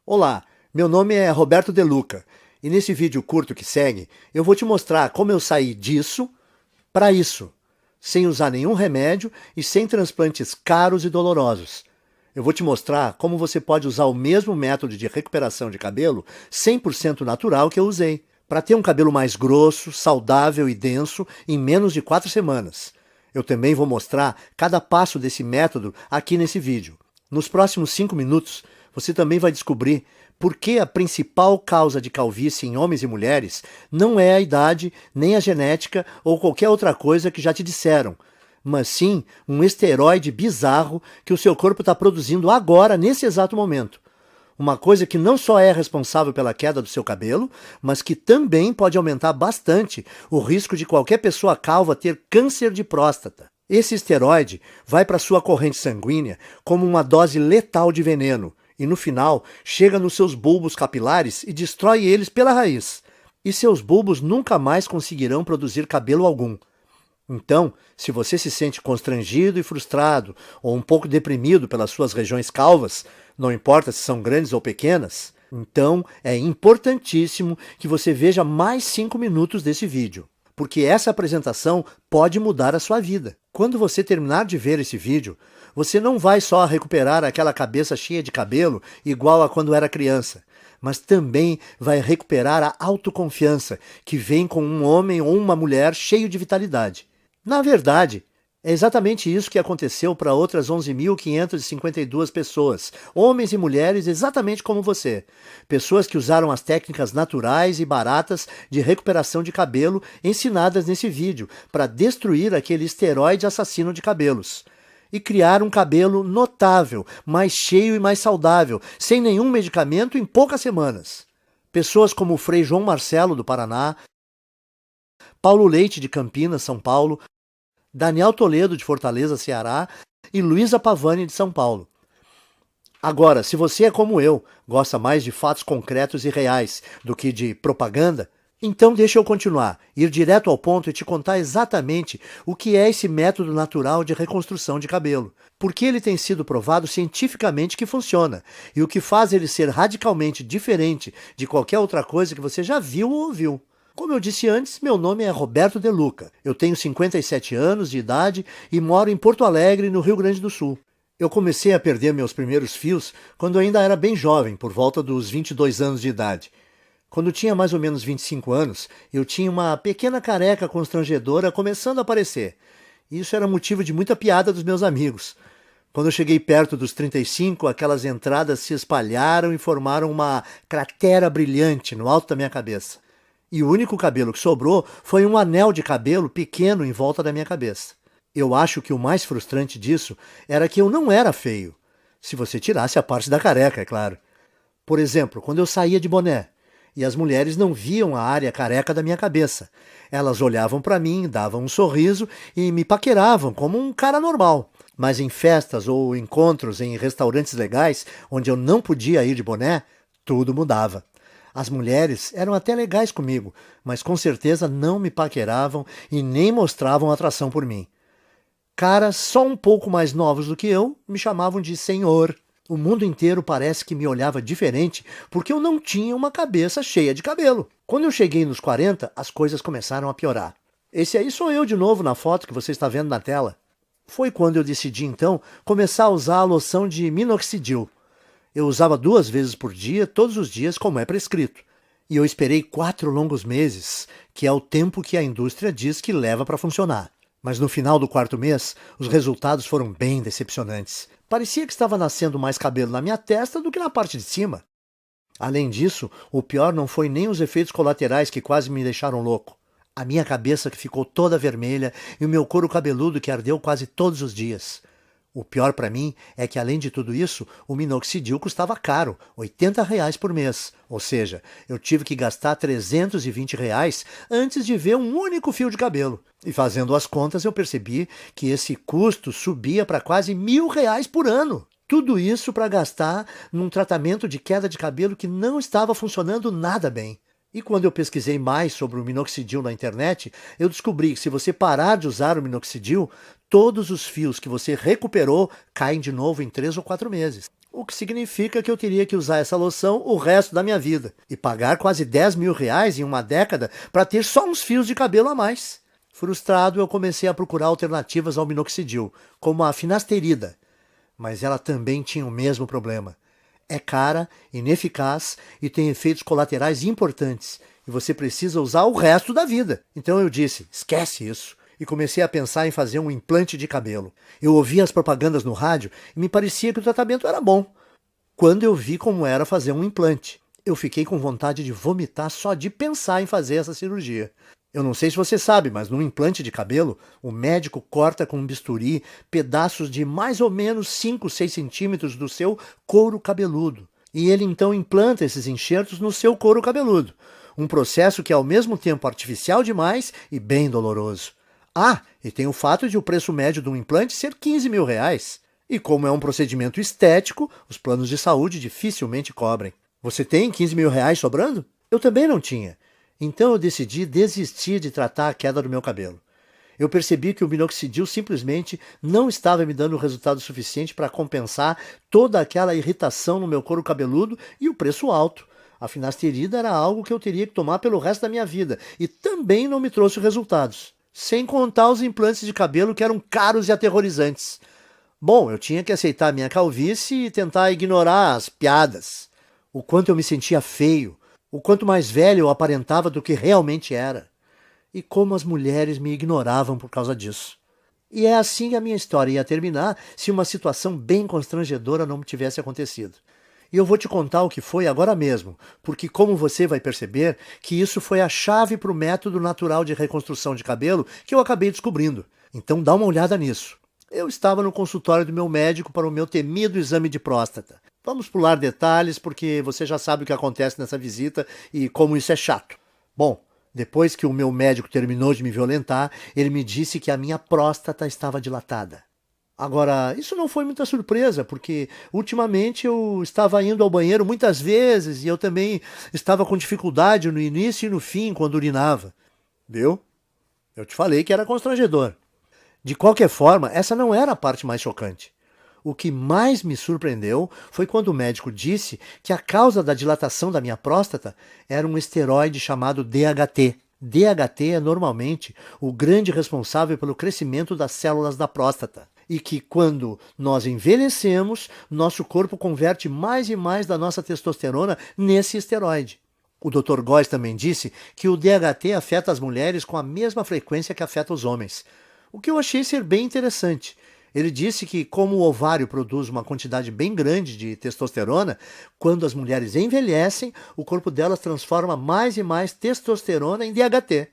Olá, meu nome é Roberto De Luca e nesse vídeo curto que segue eu vou te mostrar como eu saí disso para isso, sem usar nenhum remédio e sem transplantes caros e dolorosos. Eu vou te mostrar como você pode usar o mesmo método de recuperação de cabelo 100% natural que eu usei, para ter um cabelo mais grosso, saudável e denso em menos de 4 semanas. Eu também vou mostrar cada passo desse método aqui nesse vídeo. Nos próximos 5 minutos, você também vai descobrir por que a principal causa de calvície em homens e mulheres não é a idade, nem a genética ou qualquer outra coisa que já te disseram, mas sim um esteroide bizarro que o seu corpo está produzindo agora, nesse exato momento. Uma coisa que não só é responsável pela queda do seu cabelo, mas que também pode aumentar bastante o risco de qualquer pessoa calva ter câncer de próstata. Esse esteroide vai para sua corrente sanguínea como uma dose letal de veneno e no final chega nos seus bulbos capilares e destrói eles pela raiz. E seus bulbos nunca mais conseguirão produzir cabelo algum. Então, se você se sente constrangido e frustrado ou um pouco deprimido pelas suas regiões calvas, não importa se são grandes ou pequenas, então é importantíssimo que você veja mais 5 minutos desse vídeo, porque essa apresentação pode mudar a sua vida. Quando você terminar de ver esse vídeo, você não vai só recuperar aquela cabeça cheia de cabelo igual a quando era criança, mas também vai recuperar a autoconfiança que vem com um homem ou uma mulher cheio de vitalidade. Na verdade, é exatamente isso que aconteceu para outras 11.552 pessoas, homens e mulheres exatamente como você. Pessoas que usaram as técnicas naturais e baratas de recuperação de cabelo ensinadas nesse vídeo para destruir aquele esteroide assassino de cabelos. E criar um cabelo notável, mais cheio e mais saudável, sem nenhum medicamento em poucas semanas. Pessoas como o Frei João Marcelo, do Paraná, Paulo Leite, de Campinas, São Paulo, Daniel Toledo, de Fortaleza, Ceará, e Luísa Pavani, de São Paulo. Agora, se você é como eu, gosta mais de fatos concretos e reais do que de propaganda, então deixa eu continuar, ir direto ao ponto e te contar exatamente o que é esse método natural de reconstrução de cabelo. Porque ele tem sido provado cientificamente que funciona, e o que faz ele ser radicalmente diferente de qualquer outra coisa que você já viu ou ouviu. Como eu disse antes, meu nome é Roberto De Luca. Eu tenho 57 anos de idade e moro em Porto Alegre, no Rio Grande do Sul. Eu comecei a perder meus primeiros fios quando eu ainda era bem jovem, por volta dos 22 anos de idade. Quando tinha mais ou menos 25 anos, eu tinha uma pequena careca constrangedora começando a aparecer. Isso era motivo de muita piada dos meus amigos. Quando eu cheguei perto dos 35, aquelas entradas se espalharam e formaram uma cratera brilhante no alto da minha cabeça. E o único cabelo que sobrou foi um anel de cabelo pequeno em volta da minha cabeça. Eu acho que o mais frustrante disso era que eu não era feio. Se você tirasse a parte da careca, é claro. Por exemplo, quando eu saía de boné, e as mulheres não viam a área careca da minha cabeça. Elas olhavam para mim, davam um sorriso e me paqueravam como um cara normal. Mas em festas ou encontros em restaurantes legais, onde eu não podia ir de boné, tudo mudava. As mulheres eram até legais comigo, mas com certeza não me paqueravam e nem mostravam atração por mim. Caras só um pouco mais novos do que eu me chamavam de senhor. O mundo inteiro parece que me olhava diferente porque eu não tinha uma cabeça cheia de cabelo. Quando eu cheguei nos 40, as coisas começaram a piorar. Esse aí sou eu de novo na foto que você está vendo na tela. Foi quando eu decidi então começar a usar a loção de minoxidil. Eu usava 2 vezes por dia, todos os dias, como é prescrito. E eu esperei 4 longos meses, que é o tempo que a indústria diz que leva para funcionar. Mas no final do 4º mês, os resultados foram bem decepcionantes. Parecia que estava nascendo mais cabelo na minha testa do que na parte de cima. Além disso, o pior não foi nem os efeitos colaterais que quase me deixaram louco. A minha cabeça que ficou toda vermelha e o meu couro cabeludo que ardeu quase todos os dias. O pior para mim é que, além de tudo isso, o minoxidil custava caro, R$ 80 por mês. Ou seja, eu tive que gastar R$ 320 antes de ver um único fio de cabelo. E fazendo as contas, eu percebi que esse custo subia para quase R$ 1.000 por ano. Tudo isso para gastar num tratamento de queda de cabelo que não estava funcionando nada bem. E quando eu pesquisei mais sobre o minoxidil na internet, eu descobri que se você parar de usar o minoxidil, todos os fios que você recuperou caem de novo em 3 ou 4 meses. o que significa que eu teria que usar essa loção o resto da minha vida e pagar quase 10 mil reais em uma década para ter só uns fios de cabelo a mais. Frustrado, eu comecei a procurar alternativas ao minoxidil, como a finasterida, mas ela também tinha o mesmo problema. É cara, ineficaz e tem efeitos colaterais importantes, e você precisa usar o resto da vida. Então eu disse, esquece isso, e comecei a pensar em fazer um implante de cabelo. Eu ouvia as propagandas no rádio e me parecia que o tratamento era bom. Quando eu vi como era fazer um implante, eu fiquei com vontade de vomitar só de pensar em fazer essa cirurgia. Eu não sei se você sabe, mas num implante de cabelo, o médico corta com um bisturi pedaços de mais ou menos 5, 6 centímetros do seu couro cabeludo. E ele então implanta esses enxertos no seu couro cabeludo. Um processo que é ao mesmo tempo artificial demais e bem doloroso. Ah, e tem o fato de o preço médio de um implante ser 15 mil reais. E como é um procedimento estético, os planos de saúde dificilmente cobrem. Você tem 15 mil reais sobrando? Eu também não tinha. Então eu decidi desistir de tratar a queda do meu cabelo. Eu percebi que o minoxidil simplesmente não estava me dando resultado suficiente para compensar toda aquela irritação no meu couro cabeludo e o preço alto. A finasterida era algo que eu teria que tomar pelo resto da minha vida e também não me trouxe resultados. Sem contar os implantes de cabelo que eram caros e aterrorizantes. Bom, eu tinha que aceitar a minha calvície e tentar ignorar as piadas. O quanto eu me sentia feio. O quanto mais velho eu aparentava do que realmente era. E como as mulheres me ignoravam por causa disso. E é assim que a minha história ia terminar se uma situação bem constrangedora não tivesse acontecido. E eu vou te contar o que foi agora mesmo, porque como você vai perceber, que isso foi a chave para o método natural de reconstrução de cabelo que eu acabei descobrindo. Então dá uma olhada nisso. Eu estava no consultório do meu médico para o meu temido exame de próstata. Vamos pular detalhes, porque você já sabe o que acontece nessa visita e como isso é chato. Bom, depois que o meu médico terminou de me violentar, ele me disse que a minha próstata estava dilatada. Agora, isso não foi muita surpresa, porque ultimamente eu estava indo ao banheiro muitas vezes e eu também estava com dificuldade no início e no fim, quando urinava. Viu? Eu te falei que era constrangedor. De qualquer forma, essa não era a parte mais chocante. O que mais me surpreendeu foi quando o médico disse que a causa da dilatação da minha próstata era um esteroide chamado DHT. DHT é normalmente o grande responsável pelo crescimento das células da próstata. E que quando nós envelhecemos, nosso corpo converte mais e mais da nossa testosterona nesse esteroide. O Dr. Góes também disse que o DHT afeta as mulheres com a mesma frequência que afeta os homens. O que eu achei ser bem interessante. Ele disse que, como o ovário produz uma quantidade bem grande de testosterona, quando as mulheres envelhecem, o corpo delas transforma mais e mais testosterona em DHT.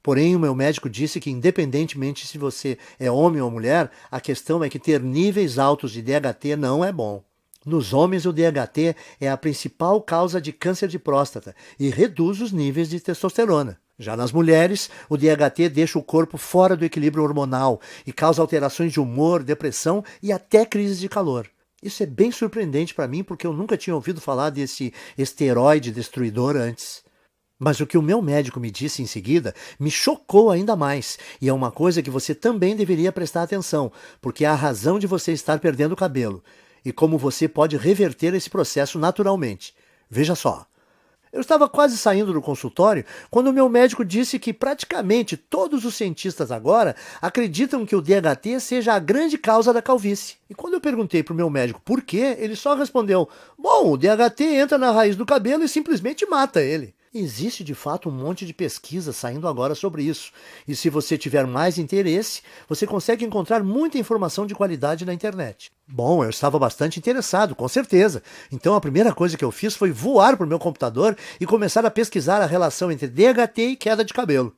Porém, o meu médico disse que, independentemente se você é homem ou mulher, a questão é que ter níveis altos de DHT não é bom. Nos homens, o DHT é a principal causa de câncer de próstata e reduz os níveis de testosterona. Já nas mulheres, o DHT deixa o corpo fora do equilíbrio hormonal e causa alterações de humor, depressão e até crises de calor. Isso é bem surpreendente para mim porque eu nunca tinha ouvido falar desse esteroide destruidor antes. Mas o que o meu médico me disse em seguida me chocou ainda mais, e é uma coisa que você também deveria prestar atenção, porque é a razão de você estar perdendo o cabelo, e como você pode reverter esse processo naturalmente. Veja só. Eu estava quase saindo do consultório quando o meu médico disse que praticamente todos os cientistas agora acreditam que o DHT seja a grande causa da calvície. E quando eu perguntei para o meu médico por quê, ele só respondeu: bom, o DHT entra na raiz do cabelo e simplesmente mata ele. Existe de fato um monte de pesquisa saindo agora sobre isso. E se você tiver mais interesse, você consegue encontrar muita informação de qualidade na internet. Bom, eu estava bastante interessado, com certeza. Então a primeira coisa que eu fiz foi voar para o meu computador e começar a pesquisar a relação entre DHT e queda de cabelo.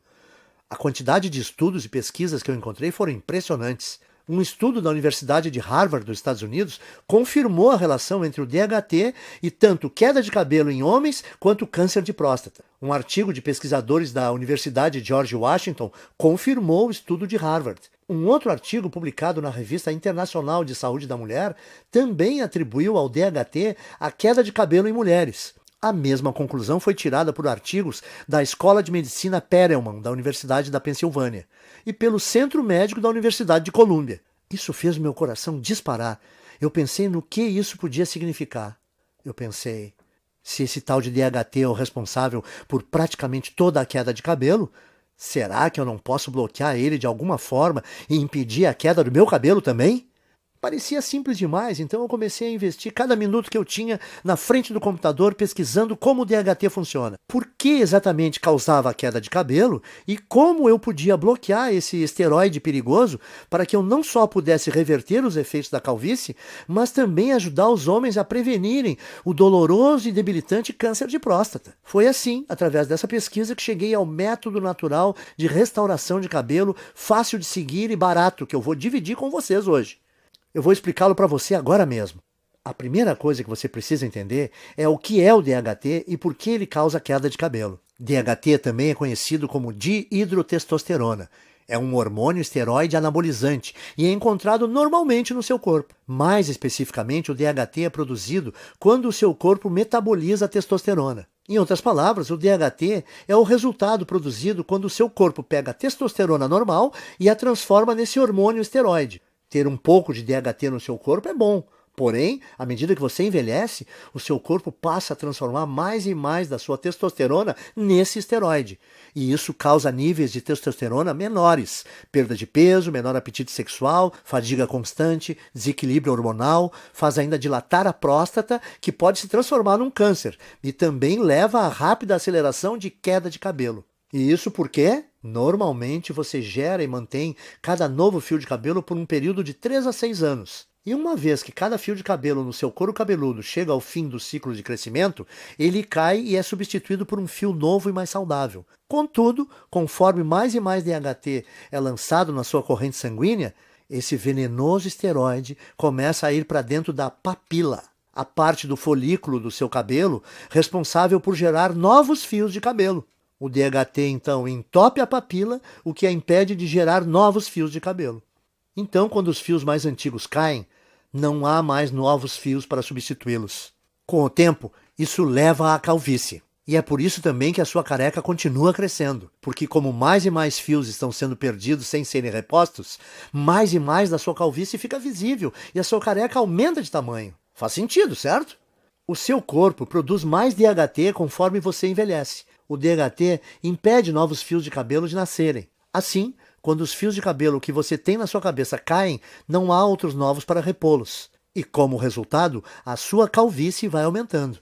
A quantidade de estudos e pesquisas que eu encontrei foram impressionantes. Um estudo da Universidade de Harvard, dos Estados Unidos, confirmou a relação entre o DHT e tanto queda de cabelo em homens quanto câncer de próstata. Um artigo de pesquisadores da Universidade George Washington confirmou o estudo de Harvard. Um outro artigo publicado na Revista Internacional de Saúde da Mulher também atribuiu ao DHT a queda de cabelo em mulheres. A mesma conclusão foi tirada por artigos da Escola de Medicina Perelman, da Universidade da Pensilvânia, e pelo Centro Médico da Universidade de Colômbia. Isso fez meu coração disparar. eu pensei no que isso podia significar. Eu pensei, se esse tal de DHT é o responsável por praticamente toda a queda de cabelo, será que eu não posso bloquear ele de alguma forma e impedir a queda do meu cabelo também? Parecia simples demais, então eu comecei a investir cada minuto que eu tinha na frente do computador pesquisando como o DHT funciona. Por que exatamente causava a queda de cabelo e como eu podia bloquear esse esteroide perigoso para que eu não só pudesse reverter os efeitos da calvície, mas também ajudar os homens a prevenirem o doloroso e debilitante câncer de próstata. Foi assim, através dessa pesquisa, que cheguei ao método natural de restauração de cabelo, fácil de seguir e barato, que eu vou dividir com vocês hoje. Eu vou explicá-lo para você agora mesmo. A primeira coisa que você precisa entender é o que é o DHT e por que ele causa queda de cabelo. DHT também é conhecido como dihidrotestosterona. É um hormônio esteroide anabolizante e é encontrado normalmente no seu corpo. Mais especificamente, o DHT é produzido quando o seu corpo metaboliza a testosterona. Em outras palavras, o DHT é o resultado produzido quando o seu corpo pega a testosterona normal e a transforma nesse hormônio esteroide. Ter um pouco de DHT no seu corpo é bom, porém, à medida que você envelhece, o seu corpo passa a transformar mais e mais da sua testosterona nesse esteroide. E isso causa níveis de testosterona menores, perda de peso, menor apetite sexual, fadiga constante, desequilíbrio hormonal, faz ainda dilatar a próstata, que pode se transformar num câncer, e também leva a rápida aceleração de queda de cabelo. E isso por quê? Normalmente você gera e mantém cada novo fio de cabelo por um período de 3 a 6 anos. E uma vez que cada fio de cabelo no seu couro cabeludo chega ao fim do ciclo de crescimento, ele cai e é substituído por um fio novo e mais saudável. Contudo, conforme mais e mais DHT é lançado na sua corrente sanguínea, esse venenoso esteroide começa a ir para dentro da papila, a parte do folículo do seu cabelo responsável por gerar novos fios de cabelo. O DHT, então, entope a papila, o que a impede de gerar novos fios de cabelo. Então, quando os fios mais antigos caem, não há mais novos fios para substituí-los. Com o tempo, isso leva à calvície. E é por isso também que a sua careca continua crescendo, porque como mais e mais fios estão sendo perdidos sem serem repostos, mais e mais da sua calvície fica visível e a sua careca aumenta de tamanho. Faz sentido, certo? O seu corpo produz mais DHT conforme você envelhece. O DHT impede novos fios de cabelo de nascerem. Assim, quando os fios de cabelo que você tem na sua cabeça caem, não há outros novos para repô-los. E como resultado, a sua calvície vai aumentando.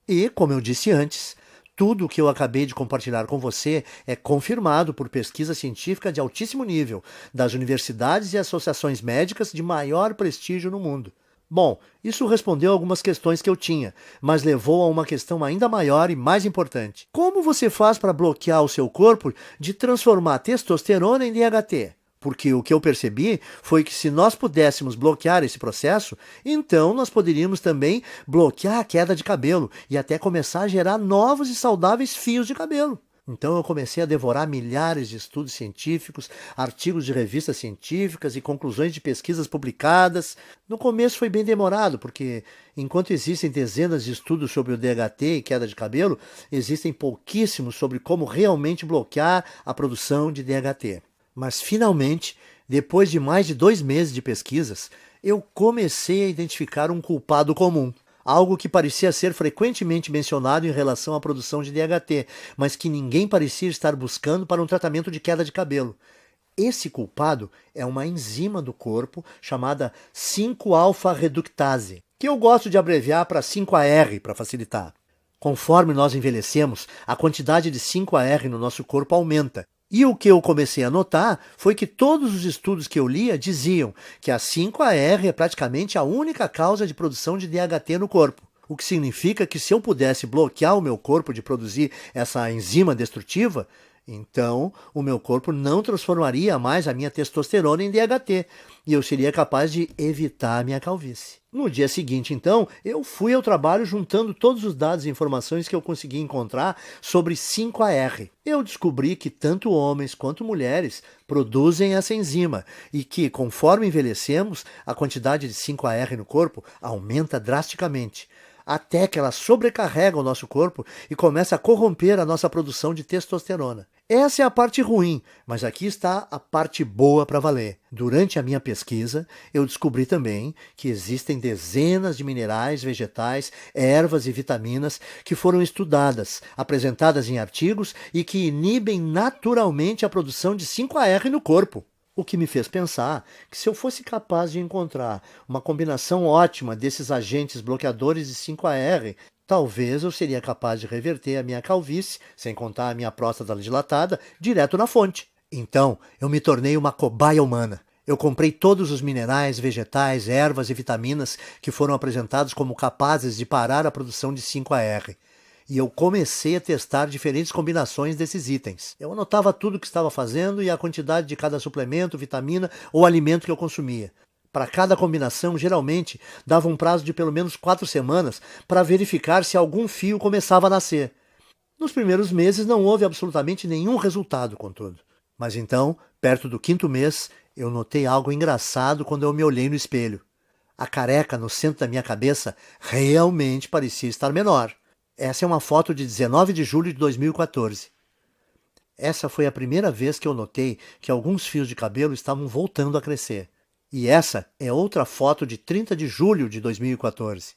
E, como eu disse antes, tudo o que eu acabei de compartilhar com você é confirmado por pesquisa científica de altíssimo nível, das universidades e associações médicas de maior prestígio no mundo. Bom, isso respondeu algumas questões que eu tinha, mas levou a uma questão ainda maior e mais importante. Como você faz para bloquear o seu corpo de transformar testosterona em DHT? Porque o que eu percebi foi que se nós pudéssemos bloquear esse processo, então nós poderíamos também bloquear a queda de cabelo e até começar a gerar novos e saudáveis fios de cabelo. Então eu comecei a devorar milhares de estudos científicos, artigos de revistas científicas e conclusões de pesquisas publicadas. No começo foi bem demorado, porque enquanto existem dezenas de estudos sobre o DHT e queda de cabelo, existem pouquíssimos sobre como realmente bloquear a produção de DHT. Mas finalmente, depois de mais de 2 meses de pesquisas, eu comecei a identificar um culpado comum. Algo que parecia ser frequentemente mencionado em relação à produção de DHT, mas que ninguém parecia estar buscando para um tratamento de queda de cabelo. Esse culpado é uma enzima do corpo chamada 5-alfa-reductase, que eu gosto de abreviar para 5AR para facilitar. Conforme nós envelhecemos, a quantidade de 5AR no nosso corpo aumenta. E o que eu comecei a notar foi que todos os estudos que eu lia diziam que a 5AR é praticamente a única causa de produção de DHT no corpo. O que significa que se eu pudesse bloquear o meu corpo de produzir essa enzima destrutiva, então o meu corpo não transformaria mais a minha testosterona em DHT e eu seria capaz de evitar a minha calvície. No dia seguinte, então, eu fui ao trabalho juntando todos os dados e informações que eu consegui encontrar sobre 5AR. Eu descobri que tanto homens quanto mulheres produzem essa enzima e que, conforme envelhecemos, a quantidade de 5AR no corpo aumenta drasticamente, até que ela sobrecarrega o nosso corpo e começa a corromper a nossa produção de testosterona. Essa é a parte ruim, mas aqui está a parte boa para valer. Durante a minha pesquisa, eu descobri também que existem dezenas de minerais, vegetais, ervas e vitaminas que foram estudadas, apresentadas em artigos e que inibem naturalmente a produção de 5-AR no corpo. O que me fez pensar que se eu fosse capaz de encontrar uma combinação ótima desses agentes bloqueadores de 5-AR, talvez eu seria capaz de reverter a minha calvície, sem contar a minha próstata dilatada, direto na fonte. Então, eu me tornei uma cobaia humana. Eu comprei todos os minerais, vegetais, ervas e vitaminas que foram apresentados como capazes de parar a produção de 5-AR. E eu comecei a testar diferentes combinações desses itens. Eu anotava tudo o que estava fazendo e a quantidade de cada suplemento, vitamina ou alimento que eu consumia. Para cada combinação, geralmente, dava um prazo de pelo menos 4 semanas para verificar se algum fio começava a nascer. Nos primeiros meses não houve absolutamente nenhum resultado, contudo. Mas então, perto do 5º mês, eu notei algo engraçado quando eu me olhei no espelho. A careca no centro da minha cabeça realmente parecia estar menor. Essa é uma foto de 19 de julho de 2014. Essa foi a primeira vez que eu notei que alguns fios de cabelo estavam voltando a crescer. E essa é outra foto de 30 de julho de 2014.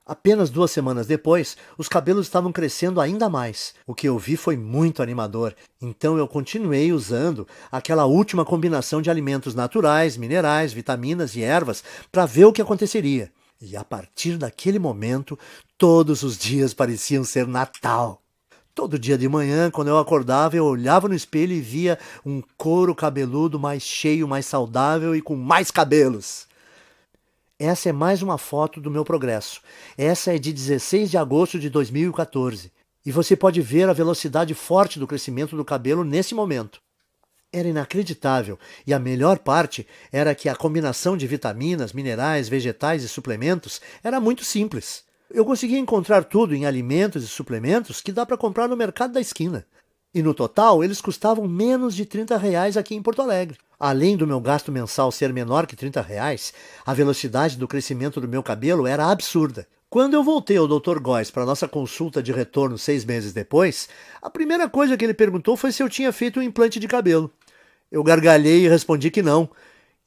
Apenas 2 semanas depois, os cabelos estavam crescendo ainda mais. O que eu vi foi muito animador, então eu continuei usando aquela última combinação de alimentos naturais, minerais, vitaminas e ervas para ver o que aconteceria. E a partir daquele momento, todos os dias pareciam ser Natal. Todo dia de manhã, quando eu acordava, eu olhava no espelho e via um couro cabeludo mais cheio, mais saudável e com mais cabelos. Essa é mais uma foto do meu progresso. Essa é de 16 de agosto de 2014. E você pode ver a velocidade forte do crescimento do cabelo nesse momento. Era inacreditável, e a melhor parte era que a combinação de vitaminas, minerais, vegetais e suplementos era muito simples. Eu conseguia encontrar tudo em alimentos e suplementos que dá para comprar no mercado da esquina. E no total, eles custavam menos de R$ 30 aqui em Porto Alegre. Além do meu gasto mensal ser menor que R$ 30, a velocidade do crescimento do meu cabelo era absurda. Quando eu voltei ao Dr. Góes para nossa consulta de retorno 6 meses depois, a primeira coisa que ele perguntou foi se eu tinha feito um implante de cabelo. Eu gargalhei e respondi que não.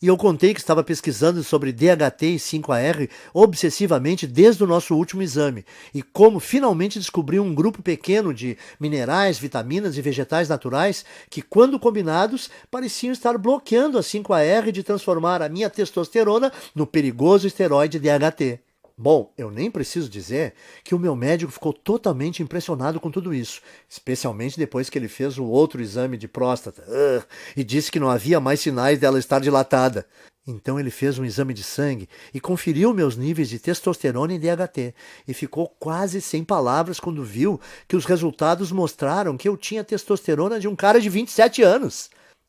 E eu contei que estava pesquisando sobre DHT e 5-AR obsessivamente desde o nosso último exame e como finalmente descobri um grupo pequeno de minerais, vitaminas e vegetais naturais que, quando combinados, pareciam estar bloqueando a 5-AR de transformar a minha testosterona no perigoso esteroide DHT. Bom, eu nem preciso dizer que o meu médico ficou totalmente impressionado com tudo isso, especialmente depois que ele fez o outro exame de próstata e disse que não havia mais sinais dela estar dilatada. Então ele fez um exame de sangue e conferiu meus níveis de testosterona e DHT e ficou quase sem palavras quando viu que os resultados mostraram que eu tinha testosterona de um cara de 27 anos.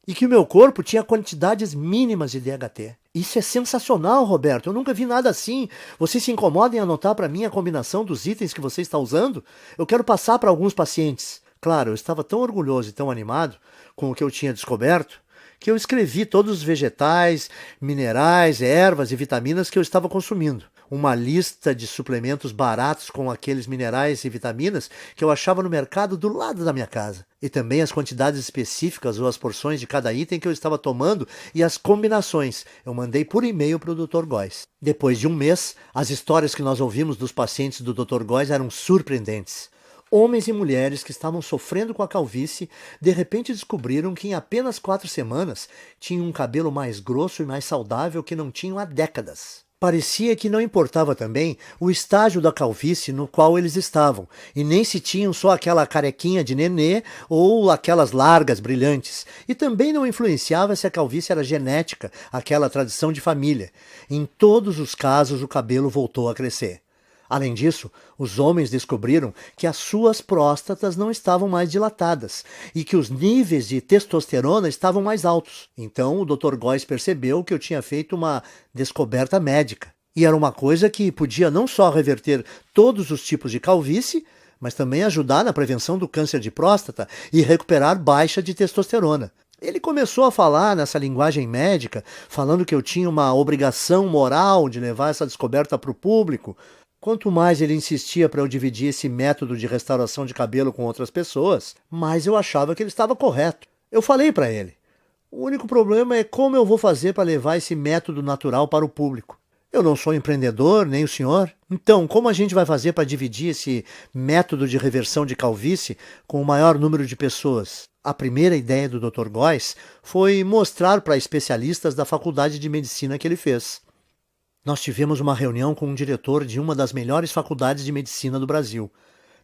E que o meu corpo tinha quantidades mínimas de DHT. Isso é sensacional, Roberto. Eu nunca vi nada assim. Você se incomoda em anotar para mim a combinação dos itens que você está usando? Eu quero passar para alguns pacientes. Claro, eu estava tão orgulhoso e tão animado com o que eu tinha descoberto que eu escrevi todos os vegetais, minerais, ervas e vitaminas que eu estava consumindo. Uma lista de suplementos baratos com aqueles minerais e vitaminas que eu achava no mercado do lado da minha casa. E também as quantidades específicas ou as porções de cada item que eu estava tomando e as combinações. Eu mandei por e-mail para o Dr. Góes. Depois de um mês, as histórias que nós ouvimos dos pacientes do Dr. Góes eram surpreendentes. Homens e mulheres que estavam sofrendo com a calvície, de repente descobriram que em apenas 4 semanas tinham um cabelo mais grosso e mais saudável que não tinham há décadas. Parecia que não importava também o estágio da calvície no qual eles estavam, e nem se tinham só aquela carequinha de nenê ou aquelas largas brilhantes, e também não influenciava se a calvície era genética, aquela tradição de família. Em todos os casos o cabelo voltou a crescer. Além disso, os homens descobriram que as suas próstatas não estavam mais dilatadas e que os níveis de testosterona estavam mais altos. Então o Dr. Góes percebeu que eu tinha feito uma descoberta médica. E era uma coisa que podia não só reverter todos os tipos de calvície, mas também ajudar na prevenção do câncer de próstata e recuperar baixa de testosterona. Ele começou a falar nessa linguagem médica, falando que eu tinha uma obrigação moral de levar essa descoberta para o público, Quanto mais ele insistia para eu dividir esse método de restauração de cabelo com outras pessoas, mais eu achava que ele estava correto. Eu falei para ele: o único problema é como eu vou fazer para levar esse método natural para o público. Eu não sou empreendedor, nem o senhor. Então, como a gente vai fazer para dividir esse método de reversão de calvície com o maior número de pessoas? A primeira ideia do Dr. Góes foi mostrar para especialistas da faculdade de medicina que ele fez. Nós tivemos uma reunião com um diretor de uma das melhores faculdades de medicina do Brasil.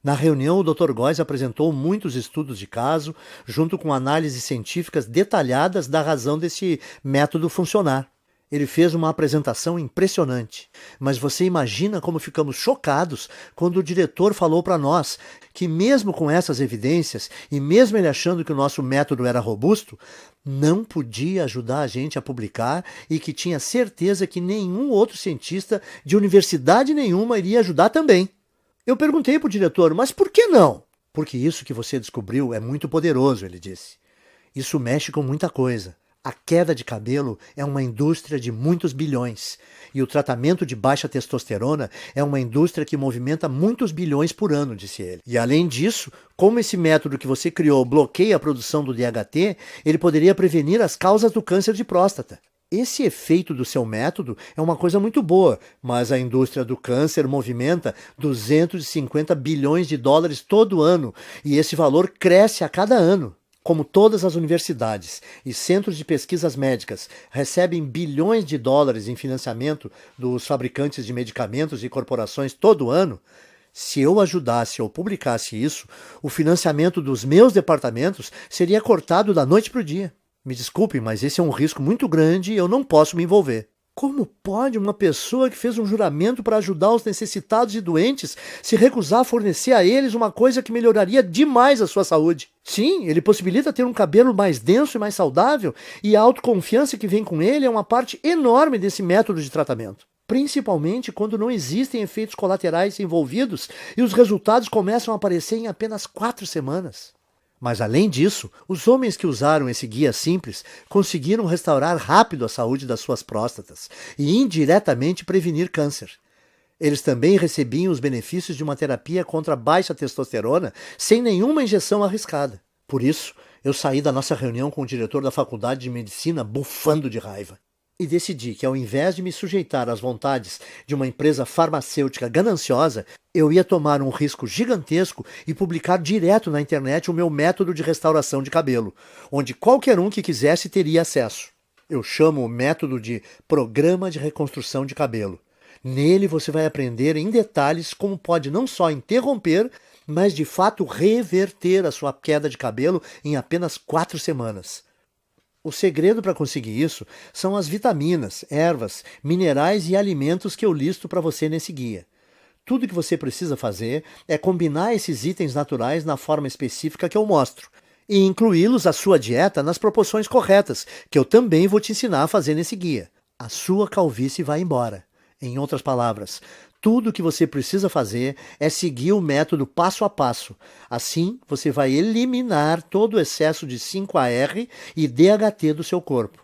Na reunião, o Dr. Góes apresentou muitos estudos de caso, junto com análises científicas detalhadas da razão desse método funcionar. Ele fez uma apresentação impressionante, mas você imagina como ficamos chocados quando o diretor falou para nós que mesmo com essas evidências, e mesmo ele achando que o nosso método era robusto, não podia ajudar a gente a publicar e que tinha certeza que nenhum outro cientista de universidade nenhuma iria ajudar também. Eu perguntei para o diretor, mas por que não? Porque isso que você descobriu é muito poderoso, ele disse. Isso mexe com muita coisa. A queda de cabelo é uma indústria de muitos bilhões, e o tratamento de baixa testosterona é uma indústria que movimenta muitos bilhões por ano, disse ele. E além disso, como esse método que você criou bloqueia a produção do DHT, ele poderia prevenir as causas do câncer de próstata. Esse efeito do seu método é uma coisa muito boa, mas a indústria do câncer movimenta 250 bilhões de dólares todo ano, e esse valor cresce a cada ano. Como todas as universidades e centros de pesquisas médicas recebem bilhões de dólares em financiamento dos fabricantes de medicamentos e corporações todo ano, se eu ajudasse ou publicasse isso, o financiamento dos meus departamentos seria cortado da noite para o dia. Me desculpem, mas esse é um risco muito grande e eu não posso me envolver. Como pode uma pessoa que fez um juramento para ajudar os necessitados e doentes se recusar a fornecer a eles uma coisa que melhoraria demais a sua saúde? Sim, ele possibilita ter um cabelo mais denso e mais saudável, e a autoconfiança que vem com ele é uma parte enorme desse método de tratamento. Principalmente quando não existem efeitos colaterais envolvidos e os resultados começam a aparecer em apenas 4 semanas. Mas além disso, os homens que usaram esse guia simples conseguiram restaurar rápido a saúde das suas próstatas e indiretamente prevenir câncer. Eles também recebiam os benefícios de uma terapia contra a baixa testosterona sem nenhuma injeção arriscada. Por isso, eu saí da nossa reunião com o diretor da faculdade de medicina bufando de raiva. E decidi que, ao invés de me sujeitar às vontades de uma empresa farmacêutica gananciosa, eu ia tomar um risco gigantesco e publicar direto na internet o meu método de restauração de cabelo, onde qualquer um que quisesse teria acesso. Eu chamo o método de Programa de Reconstrução de Cabelo. Nele você vai aprender em detalhes como pode não só interromper, mas de fato reverter a sua queda de cabelo em apenas 4 semanas. O segredo para conseguir isso são as vitaminas, ervas, minerais e alimentos que eu listo para você nesse guia. Tudo que você precisa fazer é combinar esses itens naturais na forma específica que eu mostro e incluí-los à sua dieta nas proporções corretas, que eu também vou te ensinar a fazer nesse guia. A sua calvície vai embora. Em outras palavras, tudo o que você precisa fazer é seguir o método passo a passo. Assim, você vai eliminar todo o excesso de 5-AR e DHT do seu corpo,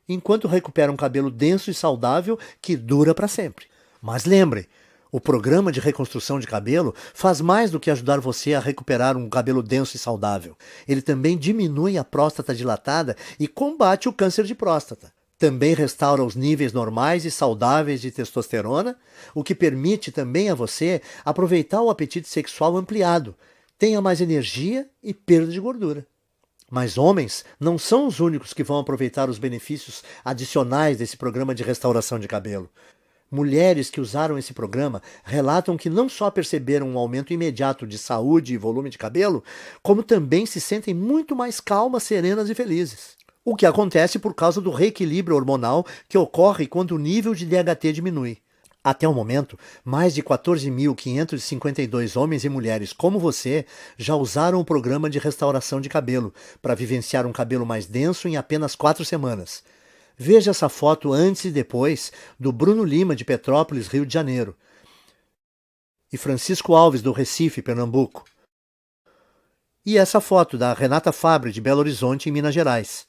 enquanto recupera um cabelo denso e saudável que dura para sempre. Mas lembre, o programa de reconstrução de cabelo faz mais do que ajudar você a recuperar um cabelo denso e saudável. Ele também diminui a próstata dilatada e combate o câncer de próstata. Também restaura os níveis normais e saudáveis de testosterona, o que permite também a você aproveitar o apetite sexual ampliado, tenha mais energia e perda de gordura. Mas homens não são os únicos que vão aproveitar os benefícios adicionais desse programa de restauração de cabelo. Mulheres que usaram esse programa relatam que não só perceberam um aumento imediato de saúde e volume de cabelo, como também se sentem muito mais calmas, serenas e felizes. O que acontece por causa do reequilíbrio hormonal que ocorre quando o nível de DHT diminui. Até o momento, mais de 14.552 homens e mulheres como você já usaram o programa de restauração de cabelo para vivenciar um cabelo mais denso em apenas 4 semanas. Veja essa foto antes e depois do Bruno Lima, de Petrópolis, Rio de Janeiro, e Francisco Alves, do Recife, Pernambuco. E essa foto da Renata Fabre, de Belo Horizonte, em Minas Gerais.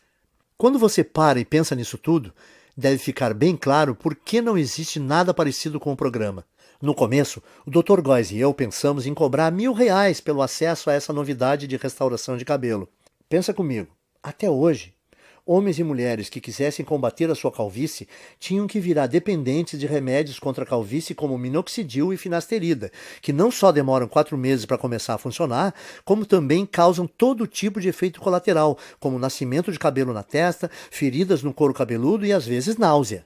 Quando você para e pensa nisso tudo, deve ficar bem claro por que não existe nada parecido com o programa. No começo, o Dr. Góes e eu pensamos em cobrar R$ 1.000 pelo acesso a essa novidade de restauração de cabelo. Pensa comigo, até hoje, homens e mulheres que quisessem combater a sua calvície tinham que virar dependentes de remédios contra a calvície como minoxidil e finasterida, que não só demoram 4 meses para começar a funcionar, como também causam todo tipo de efeito colateral, como nascimento de cabelo na testa, feridas no couro cabeludo e às vezes náusea.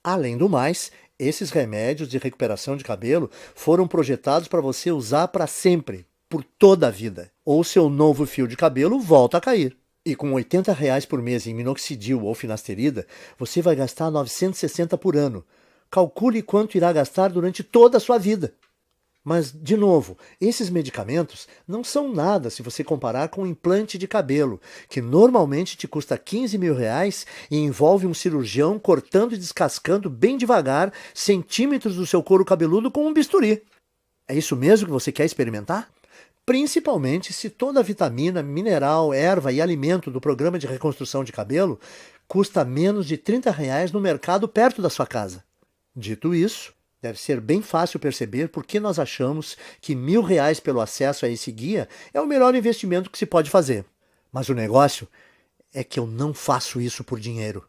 Além do mais, esses remédios de recuperação de cabelo foram projetados para você usar para sempre, por toda a vida. Ou seu novo fio de cabelo volta a cair. E com R$ 80 por mês em minoxidil ou finasterida, você vai gastar 960 por ano. Calcule quanto irá gastar durante toda a sua vida. Mas, de novo, esses medicamentos não são nada se você comparar com um implante de cabelo, que normalmente te custa R$ 15.000 e envolve um cirurgião cortando e descascando bem devagar centímetros do seu couro cabeludo com um bisturi. É isso mesmo que você quer experimentar? Principalmente se toda a vitamina, mineral, erva e alimento do programa de reconstrução de cabelo custa menos de R$ 30 no mercado perto da sua casa. Dito isso, deve ser bem fácil perceber por que nós achamos que R$ 1.000 pelo acesso a esse guia é o melhor investimento que se pode fazer. Mas o negócio é que eu não faço isso por dinheiro.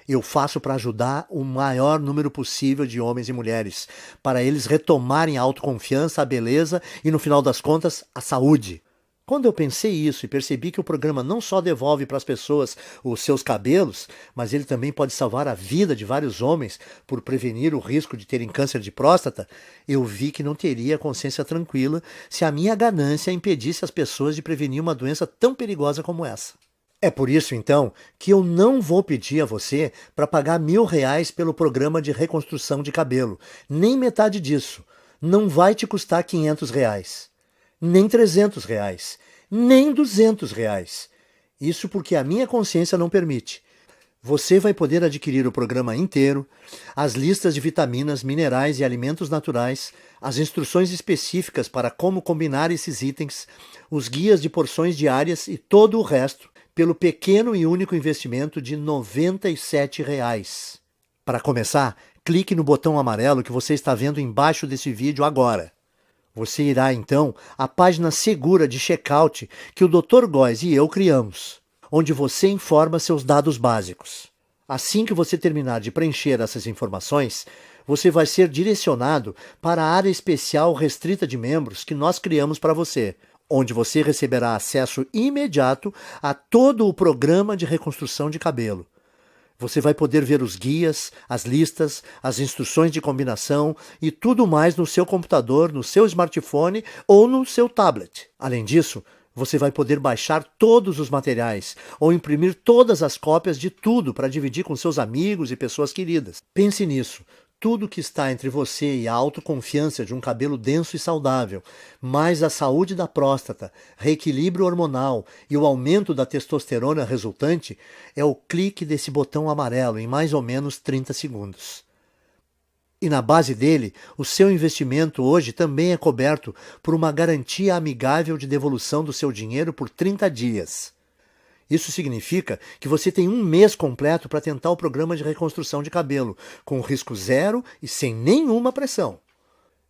Eu faço para ajudar o maior número possível de homens e mulheres, para eles retomarem a autoconfiança, a beleza e, no final das contas, a saúde. Quando eu pensei isso e percebi que o programa não só devolve para as pessoas os seus cabelos, mas ele também pode salvar a vida de vários homens por prevenir o risco de terem câncer de próstata, eu vi que não teria consciência tranquila se a minha ganância impedisse as pessoas de prevenir uma doença tão perigosa como essa. É por isso, então, que eu não vou pedir a você para pagar R$ 1.000 pelo programa de reconstrução de cabelo. Nem metade disso. Não vai te custar R$ 500. Nem R$ 300. Nem R$ 200. Isso porque a minha consciência não permite. Você vai poder adquirir o programa inteiro, as listas de vitaminas, minerais e alimentos naturais, as instruções específicas para como combinar esses itens, os guias de porções diárias e todo o resto, pelo pequeno e único investimento de R$ 97. Para começar, clique no botão amarelo que você está vendo embaixo desse vídeo agora. Você irá, então, à página segura de checkout que o Dr. Góes e eu criamos, onde você informa seus dados básicos. Assim que você terminar de preencher essas informações, você vai ser direcionado para a área especial restrita de membros que nós criamos para você, onde você receberá acesso imediato a todo o programa de reconstrução de cabelo. Você vai poder ver os guias, as listas, as instruções de combinação e tudo mais no seu computador, no seu smartphone ou no seu tablet. Além disso, você vai poder baixar todos os materiais ou imprimir todas as cópias de tudo para dividir com seus amigos e pessoas queridas. Pense nisso. Tudo que está entre você e a autoconfiança de um cabelo denso e saudável, mais a saúde da próstata, reequilíbrio hormonal e o aumento da testosterona resultante, é o clique desse botão amarelo em mais ou menos 30 segundos. E na base dele, o seu investimento hoje também é coberto por uma garantia amigável de devolução do seu dinheiro por 30 dias. Isso significa que você tem 1 mês completo para tentar o programa de reconstrução de cabelo, com risco zero e sem nenhuma pressão.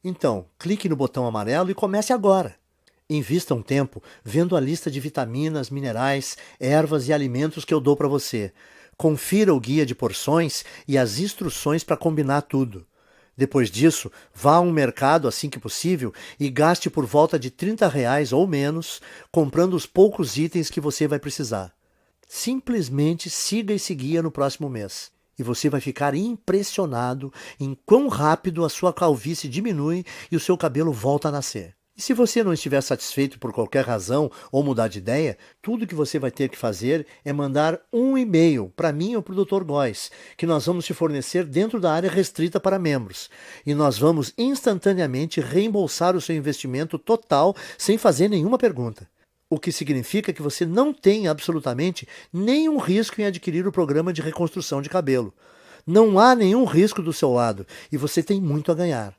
Então, clique no botão amarelo e comece agora. Invista um tempo vendo a lista de vitaminas, minerais, ervas e alimentos que eu dou para você. Confira o guia de porções e as instruções para combinar tudo. Depois disso, vá a um mercado assim que possível e gaste por volta de R$ 30 ou menos, comprando os poucos itens que você vai precisar. Simplesmente siga esse guia no próximo mês e você vai ficar impressionado em quão rápido a sua calvície diminui e o seu cabelo volta a nascer. E se você não estiver satisfeito por qualquer razão ou mudar de ideia, tudo que você vai ter que fazer é mandar um e-mail para mim ou para o Dr. Góes, que nós vamos te fornecer dentro da área restrita para membros. E nós vamos instantaneamente reembolsar o seu investimento total sem fazer nenhuma pergunta. O que significa que você não tem absolutamente nenhum risco em adquirir o programa de reconstrução de cabelo. Não há nenhum risco do seu lado e você tem muito a ganhar.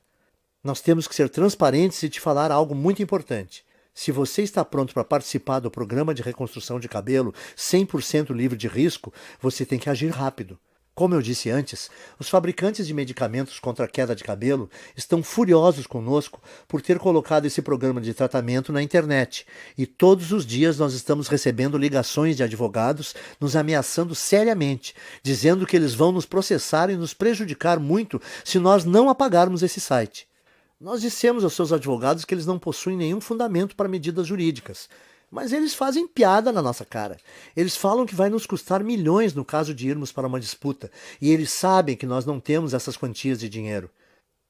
Nós temos que ser transparentes e te falar algo muito importante. Se você está pronto para participar do programa de reconstrução de cabelo 100% livre de risco, você tem que agir rápido. Como eu disse antes, os fabricantes de medicamentos contra a queda de cabelo estão furiosos conosco por ter colocado esse programa de tratamento na internet, e todos os dias nós estamos recebendo ligações de advogados nos ameaçando seriamente, dizendo que eles vão nos processar e nos prejudicar muito se nós não apagarmos esse site. Nós dissemos aos seus advogados que eles não possuem nenhum fundamento para medidas jurídicas. Mas eles fazem piada na nossa cara. Eles falam que vai nos custar milhões no caso de irmos para uma disputa, e eles sabem que nós não temos essas quantias de dinheiro.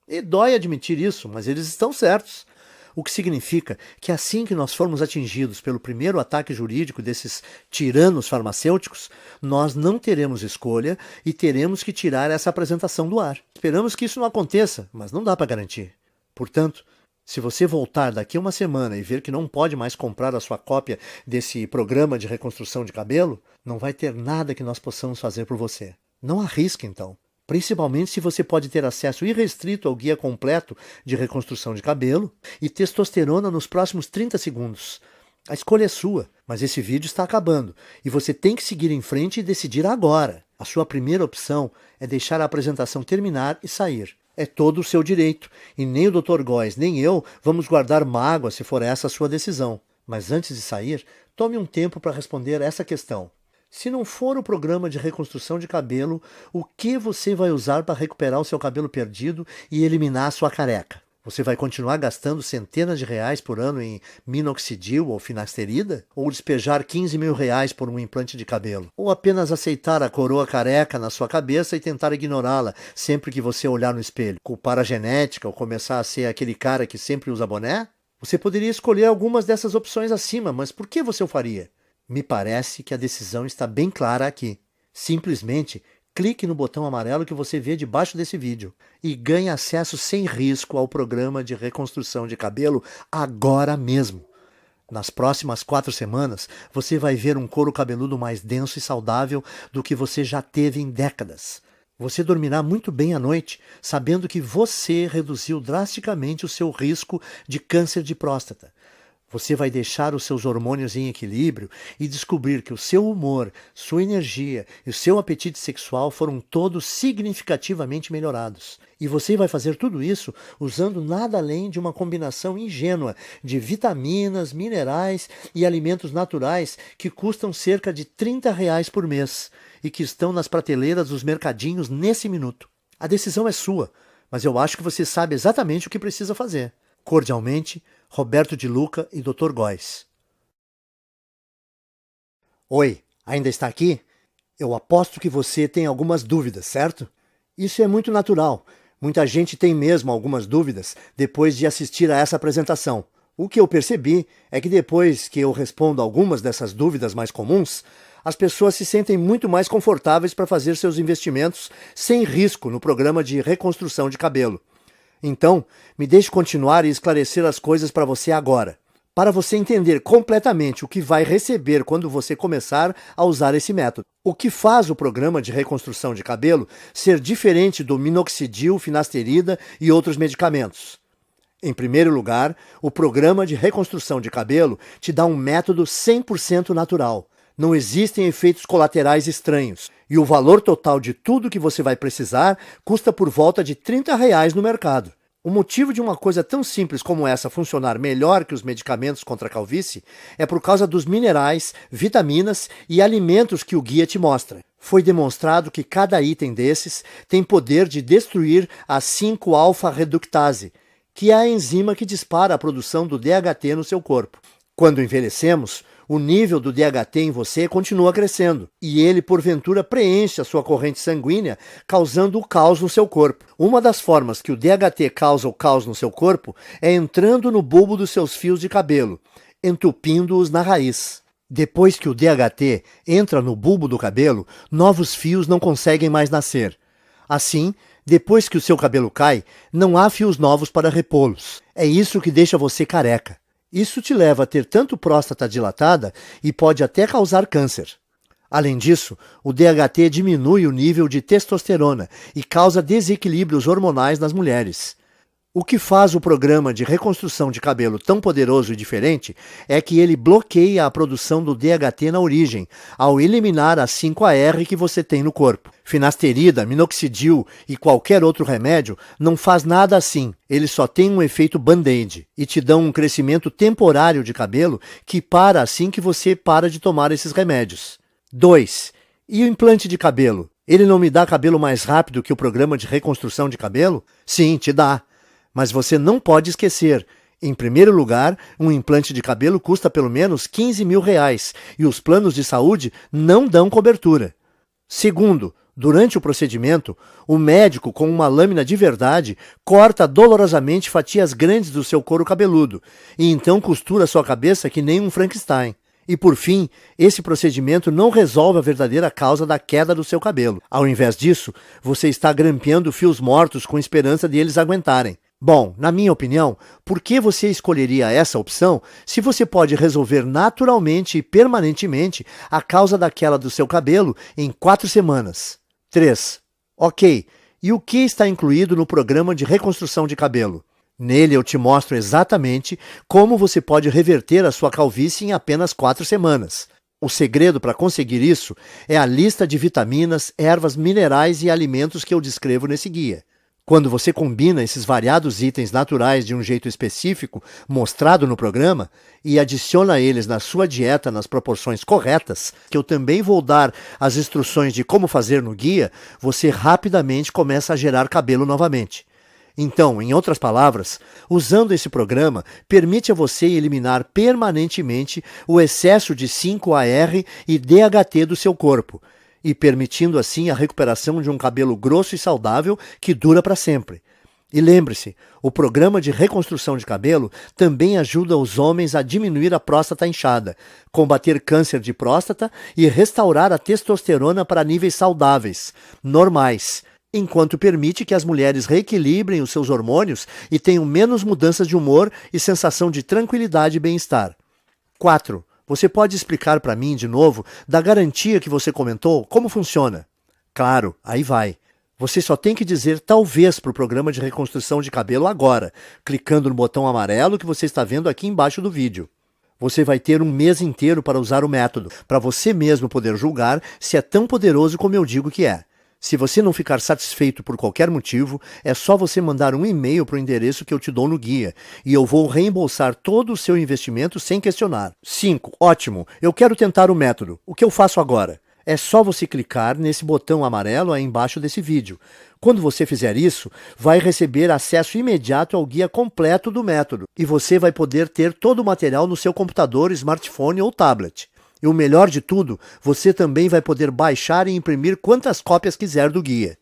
E dói admitir isso, mas eles estão certos. O que significa que assim que nós formos atingidos pelo primeiro ataque jurídico desses tiranos farmacêuticos, nós não teremos escolha e teremos que tirar essa apresentação do ar. Esperamos que isso não aconteça, mas não dá para garantir. Portanto, se você voltar daqui a uma semana e ver que não pode mais comprar a sua cópia desse programa de reconstrução de cabelo, não vai ter nada que nós possamos fazer por você. Não arrisque, então. Principalmente se você pode ter acesso irrestrito ao guia completo de reconstrução de cabelo e testosterona nos próximos 30 segundos. A escolha é sua, mas esse vídeo está acabando e você tem que seguir em frente e decidir agora. A sua primeira opção é deixar a apresentação terminar e sair. É todo o seu direito, e nem o Dr. Góes nem eu vamos guardar mágoa se for essa a sua decisão. Mas antes de sair, tome um tempo para responder essa questão. Se não for o programa de reconstrução de cabelo, o que você vai usar para recuperar o seu cabelo perdido e eliminar a sua careca? Você vai continuar gastando centenas de reais por ano em minoxidil ou finasterida? Ou despejar 15 mil reais por um implante de cabelo? Ou apenas aceitar a coroa careca na sua cabeça e tentar ignorá-la sempre que você olhar no espelho? Culpar a genética ou começar a ser aquele cara que sempre usa boné? Você poderia escolher algumas dessas opções acima, mas por que você o faria? Me parece que a decisão está bem clara aqui. Simplesmente clique no botão amarelo que você vê debaixo desse vídeo e ganhe acesso sem risco ao programa de reconstrução de cabelo agora mesmo. Nas próximas 4 semanas, você vai ver um couro cabeludo mais denso e saudável do que você já teve em décadas. Você dormirá muito bem à noite, sabendo que você reduziu drasticamente o seu risco de câncer de próstata. Você vai deixar os seus hormônios em equilíbrio e descobrir que o seu humor, sua energia e o seu apetite sexual foram todos significativamente melhorados. E você vai fazer tudo isso usando nada além de uma combinação ingênua de vitaminas, minerais e alimentos naturais que custam cerca de R$ 30 por mês e que estão nas prateleiras dos mercadinhos nesse minuto. A decisão é sua, mas eu acho que você sabe exatamente o que precisa fazer. Cordialmente, Roberto de Luca e Dr. Góes. Oi, ainda está aqui? Eu aposto que você tem algumas dúvidas, certo? Isso é muito natural. Muita gente tem mesmo algumas dúvidas depois de assistir a essa apresentação. O que eu percebi é que depois que eu respondo algumas dessas dúvidas mais comuns, as pessoas se sentem muito mais confortáveis para fazer seus investimentos sem risco no programa de reconstrução de cabelo. Então, me deixe continuar e esclarecer as coisas para você agora, para você entender completamente o que vai receber quando você começar a usar esse método. O que faz o programa de reconstrução de cabelo ser diferente do minoxidil, finasterida e outros medicamentos? Em primeiro lugar, o programa de reconstrução de cabelo te dá um método 100% natural. Não existem efeitos colaterais estranhos. E o valor total de tudo que você vai precisar custa por volta de R$ 30 no mercado. O motivo de uma coisa tão simples como essa funcionar melhor que os medicamentos contra a calvície é por causa dos minerais, vitaminas e alimentos que o guia te mostra. Foi demonstrado que cada item desses tem poder de destruir a 5-alfa-reductase, que é a enzima que dispara a produção do DHT no seu corpo. Quando envelhecemos, o nível do DHT em você continua crescendo e ele, porventura, preenche a sua corrente sanguínea, causando o caos no seu corpo. Uma das formas que o DHT causa o caos no seu corpo é entrando no bulbo dos seus fios de cabelo, entupindo-os na raiz. Depois que o DHT entra no bulbo do cabelo, novos fios não conseguem mais nascer. Assim, depois que o seu cabelo cai, não há fios novos para repô-los. É isso que deixa você careca. Isso te leva a ter tanto próstata dilatada e pode até causar câncer. Além disso, o DHT diminui o nível de testosterona e causa desequilíbrios hormonais nas mulheres. O que faz o programa de reconstrução de cabelo tão poderoso e diferente é que ele bloqueia a produção do DHT na origem, ao eliminar a 5-AR que você tem no corpo. Finasterida, minoxidil e qualquer outro remédio não faz nada assim. Eles só têm um efeito band-aid e te dão um crescimento temporário de cabelo que para assim que você para de tomar esses remédios. 2. E o implante de cabelo? Ele não me dá cabelo mais rápido que o programa de reconstrução de cabelo? Sim, te dá. Mas você não pode esquecer, em primeiro lugar, um implante de cabelo custa pelo menos R$15 mil e os planos de saúde não dão cobertura. Segundo, durante o procedimento, o médico, com uma lâmina de verdade, corta dolorosamente fatias grandes do seu couro cabeludo e então costura sua cabeça que nem um Frankenstein. E por fim, esse procedimento não resolve a verdadeira causa da queda do seu cabelo. Ao invés disso, você está grampeando fios mortos com esperança de eles aguentarem. Bom, na minha opinião, por que você escolheria essa opção se você pode resolver naturalmente e permanentemente a causa da queda do seu cabelo em 4 semanas? 3. Ok, e o que está incluído no programa de reconstrução de cabelo? Nele eu te mostro exatamente como você pode reverter a sua calvície em apenas 4 semanas. O segredo para conseguir isso é a lista de vitaminas, ervas, minerais e alimentos que eu descrevo nesse guia. Quando você combina esses variados itens naturais de um jeito específico, mostrado no programa, e adiciona eles na sua dieta nas proporções corretas, que eu também vou dar as instruções de como fazer no guia, você rapidamente começa a gerar cabelo novamente. Então, em outras palavras, usando esse programa, permite a você eliminar permanentemente o excesso de 5-AR e DHT do seu corpo, e permitindo assim a recuperação de um cabelo grosso e saudável que dura para sempre. E lembre-se, o programa de reconstrução de cabelo também ajuda os homens a diminuir a próstata inchada, combater câncer de próstata e restaurar a testosterona para níveis saudáveis, normais, enquanto permite que as mulheres reequilibrem os seus hormônios e tenham menos mudanças de humor e sensação de tranquilidade e bem-estar. 4. Você pode explicar para mim, de novo, da garantia que você comentou, como funciona? Claro, aí vai. Você só tem que dizer talvez para o programa de reconstrução de cabelo agora, clicando no botão amarelo que você está vendo aqui embaixo do vídeo. Você vai ter um mês inteiro para usar o método, para você mesmo poder julgar se é tão poderoso como eu digo que é. Se você não ficar satisfeito por qualquer motivo, é só você mandar um e-mail para o endereço que eu te dou no guia, e eu vou reembolsar todo o seu investimento sem questionar. 5. Ótimo, eu quero tentar o método. O que eu faço agora? É só você clicar nesse botão amarelo aí embaixo desse vídeo. Quando você fizer isso, vai receber acesso imediato ao guia completo do método, e você vai poder ter todo o material no seu computador, smartphone ou tablet. E o melhor de tudo, você também vai poder baixar e imprimir quantas cópias quiser do guia.